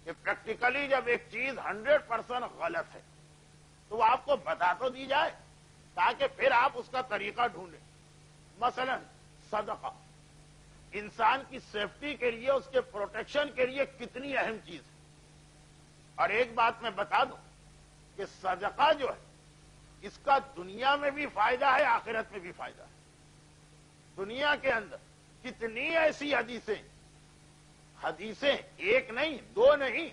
کہ پریکٹیکلی جب ایک چیز 100% غلط ہے تو وہ آپ کو بتا تو دی جائے تاکہ پھر آپ اس کا طریقہ ڈھونڈیں. مثلا صدقہ انسان کی سیفٹی کے لیے، اس کے پروٹیکشن کے لیے کتنی اہم چیز ہے. اور ایک بات میں بتا دوں کہ صدقہ جو ہے اس کا دنیا میں بھی فائدہ ہے، آخرت میں بھی فائدہ ہے. دنیا کے اندر کتنی ایسی حدیثیں ایک نہیں، دو نہیں،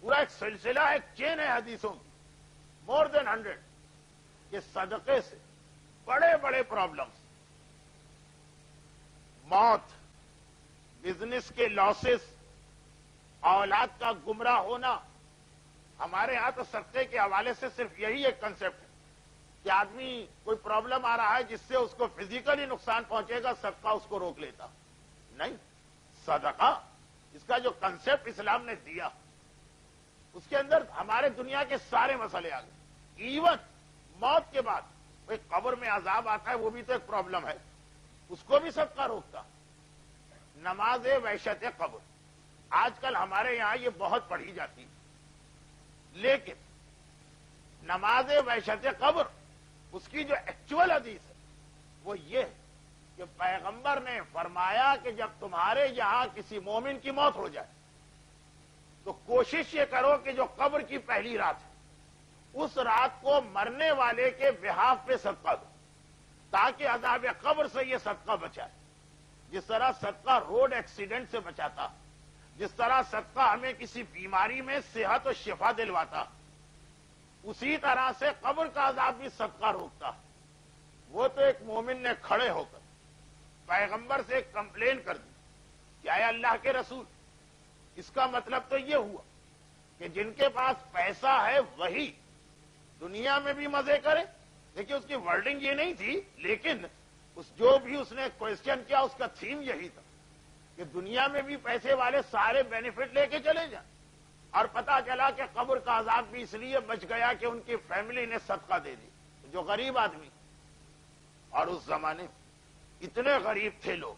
پورا ایک سلسلہ، ایک چین ہے حدیثوں کی، more than 100، کہ صدقے سے بڑے بڑے پرابلمز، موت، بزنس کے لاسز، اولاد کا گمراہ ہونا. ہمارے ہاں تو صدقے کے حوالے سے صرف یہی ایک کنسپٹ ہے کہ آدمی کوئی پرابلم آ رہا ہے جس سے اس کو فزیکلی نقصان پہنچے گا، صدقہ اس کو روک لیتا. نہیں، صدقہ اس کا جو کنسپٹ اسلام نے دیا اس کے اندر ہمارے دنیا کے سارے مسئلے آ گئے. ایون موت کے بعد کوئی قبر میں عذاب آتا ہے، وہ بھی تو ایک پرابلم ہے، اس کو بھی صدقہ روکتا. نماز وحشت قبر آج کل ہمارے یہاں یہ بہت پڑھی جاتی، لیکن نماز وحشت قبر اس کی جو ایکچوئل حدیث ہے وہ یہ ہے کہ پیغمبر نے فرمایا کہ جب تمہارے یہاں کسی مومن کی موت ہو جائے تو کوشش یہ کرو کہ جو قبر کی پہلی رات ہے اس رات کو مرنے والے کے بہاف پہ صدقہ دو تاکہ عذاب قبر سے یہ صدقہ بچائے. جس طرح صدقہ روڈ ایکسیڈنٹ سے بچاتا، جس طرح صدقہ ہمیں کسی بیماری میں صحت و شفا دلواتا، اسی طرح سے قبر کا عذاب بھی صدقہ روکتا. وہ تو ایک مومن نے کھڑے ہو کر پیغمبر سے ایک کمپلین کر دی کہ اے اللہ کے رسول، اس کا مطلب تو یہ ہوا کہ جن کے پاس پیسہ ہے وہی دنیا میں بھی مزے کرے. دیکھیے اس کی ورڈنگ یہ نہیں تھی، لیکن جو بھی اس نے کوشچن کیا اس کا تھیم یہی تھا کہ دنیا میں بھی پیسے والے سارے بینیفٹ لے کے چلے جائیں. اور پتا چلا کہ قبر کا عذاب بھی اس لیے بچ گیا کہ ان کی فیملی نے صدقہ دے دی. جو غریب آدمی، اور اس زمانے اتنے غریب تھے لوگ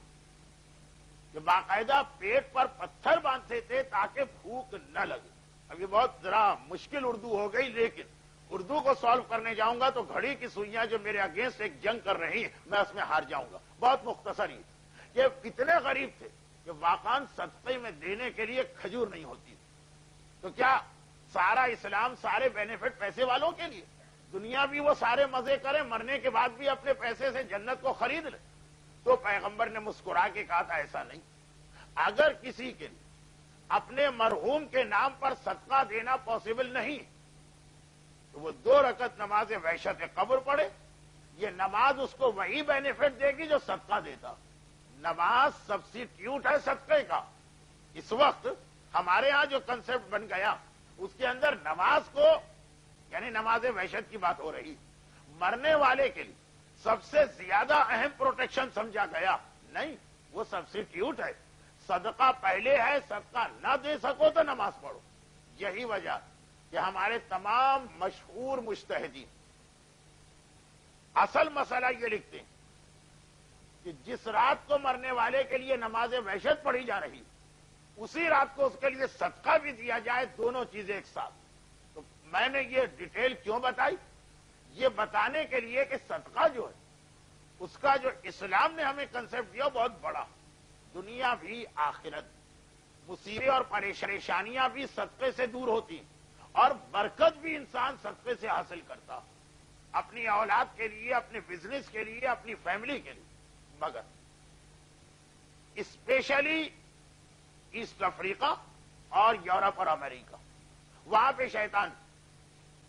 کہ باقاعدہ پیٹ پر پتھر باندھتے تھے تاکہ بھوک نہ لگے. اب یہ بہت ذرا مشکل اردو ہو گئی، لیکن اردو کو سالو کرنے جاؤں گا تو گھڑی کی سوئیاں جو میرے اگینسٹ ایک جنگ کر رہی ہیں میں اس میں ہار جاؤں گا. بہت مختصر ہی کہ اتنے غریب تھے کہ واقعاً صدقے میں دینے کے لیے کھجور نہیں ہوتی تھی. تو کیا سارا اسلام سارے بینیفٹ پیسے والوں کے لیے؟ دنیا بھی وہ سارے مزے کریں، مرنے کے بعد بھی اپنے پیسے سے جنت کو خرید لیں؟ تو پیغمبر نے مسکرا کے کہا تھا ایسا نہیں. اگر کسی کے لیے اپنے مرحوم کے نام پر صدقہ دینا پاسبل نہیں تو وہ 2 رکعت نماز وحشت قبر پڑھے. یہ نماز اس کو وہی بینیفٹ دے گی جو صدقہ دیتا. نماز سبسٹیٹیوٹ ہے صدقے کا. اس وقت ہمارے ہاں جو کنسپٹ بن گیا اس کے اندر نماز کو، یعنی نماز وحشت کی بات ہو رہی، مرنے والے کے لیے سب سے زیادہ اہم پروٹیکشن سمجھا گیا. نہیں، وہ سبسٹیٹیوٹ ہے. صدقہ پہلے ہے، صدقہ نہ دے سکو تو نماز پڑھو. یہی وجہ کہ ہمارے تمام مشہور مجتہدین اصل مسئلہ یہ لکھتے ہیں کہ جس رات کو مرنے والے کے لیے نماز وحشت پڑھی جا رہی اسی رات کو اس کے لیے صدقہ بھی دیا جائے، دونوں چیزیں ایک ساتھ. تو میں نے یہ ڈیٹیل کیوں بتائی؟ یہ بتانے کے لیے کہ صدقہ جو ہے اس کا جو اسلام نے ہمیں کنسپٹ دیا بہت بڑا. دنیا بھی آخرت، مصیبتیں اور پریشانیاں بھی صدقے سے دور ہوتی ہیں اور برکت بھی انسان صدقے سے حاصل کرتا، اپنی اولاد کے لیے، اپنے بزنس کے لیے، اپنی فیملی کے لیے. مگر اسپیشلی ایسٹ افریقہ اور یورپ اور امریکہ، وہاں پہ شیطان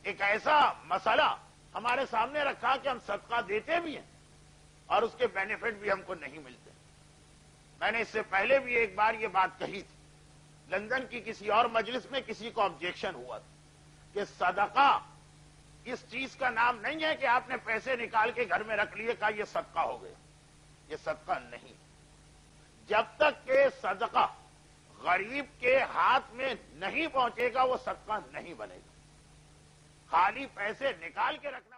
ایک ایسا مسئلہ ہمارے سامنے رکھا کہ ہم صدقہ دیتے بھی ہیں اور اس کے بینیفٹ بھی ہم کو نہیں ملتے. میں نے اس سے پہلے بھی ایک بار یہ بات کہی تھی، لندن کی کسی اور مجلس میں کسی کو آبجیکشن ہوا تھا کہ صدقہ اس چیز کا نام نہیں ہے کہ آپ نے پیسے نکال کے گھر میں رکھ لیے کہا یہ صدقہ ہو گیا. یہ صدقہ نہیں. جب تک کہ صدقہ غریب کے ہاتھ میں نہیں پہنچے گا وہ صدقہ نہیں بنے گا. خالی پیسے نکال کے رکھنا